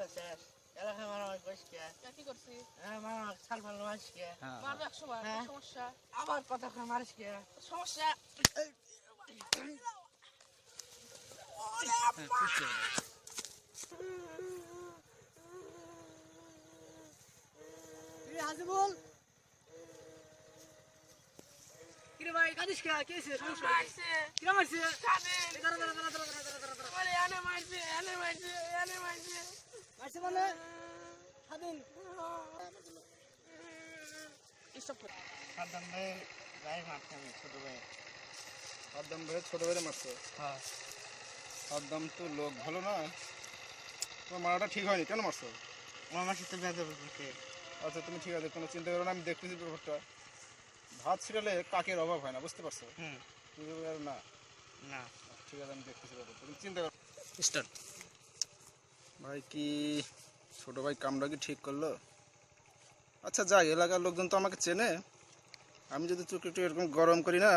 গেছে এলাকায় মারামারি করিস কে? কি করছি? মারামারি ছাল ফাল মারিস কে? মারবে 100 বার, হ্যাঁ। সমস্যা? আবার কতক্ষণ মারিস কে? সমস্যা? হাজিবুল কিরে ভাই কাঁদিস কে? কি হয়েছে? সমস্যা কি? মারছে, কিরা মারছে? কাঁদেন। দাঁড়া দাঁড়া দাঁড়া দাঁড়া দাঁড়া দাঁড়া দাঁড়া আরে এনে মারছে, এনে মারছে, এনে মারছে। মারছে মানে স্বাধীন স্টপ কর। সাবধান ভাই গায়ে মারছে আমি ছোট ভাই সাদ্দাম ভাই ছোট ভাইরে মারছে। হ্যাঁ সাদ্দাম তো লোক ভালো না, তোমার মারাটা ঠিক হয়নি, কেন মারছো? আমার সাথে বেঁধে বসে আচ্ছা তুমি ঠিক আছে, কোনো চিন্তা করো না, আমি দেখতেছি ব্যাপারটা। ভাত ছিটালে কাকের অভাব হয় না, বুঝতে পারছো? তুমি না না ঠিক আছে, আমি দেখতেছি ব্যাপারটা, তুমি চিন্তা করো। স্টার্ট ভাই কি ছোট ভাই কামটা কি ঠিক করলো? আচ্ছা যাক, এলাকার লোকজন তো আমাকে চেনে, আমি যদি চোখ একটু এরকম গরম করি না,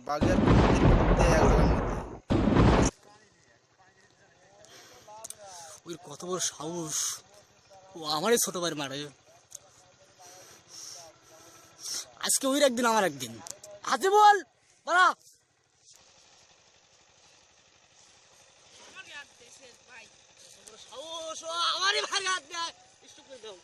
বাঘে আর ওই কত বড় সাহস, ও আমারই ছোট ভাইয়ের মারে। আজকে ওই একদিন আমার একদিন। হাতে বল বলা সাহস, ও আমারই ভাই হাত দেয়। স্টপ করে দাও।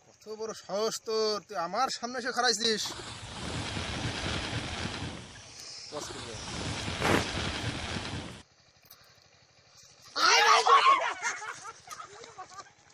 কত বড় সাহস তোর, তুই আমার সামনে এসে খারাইছিস।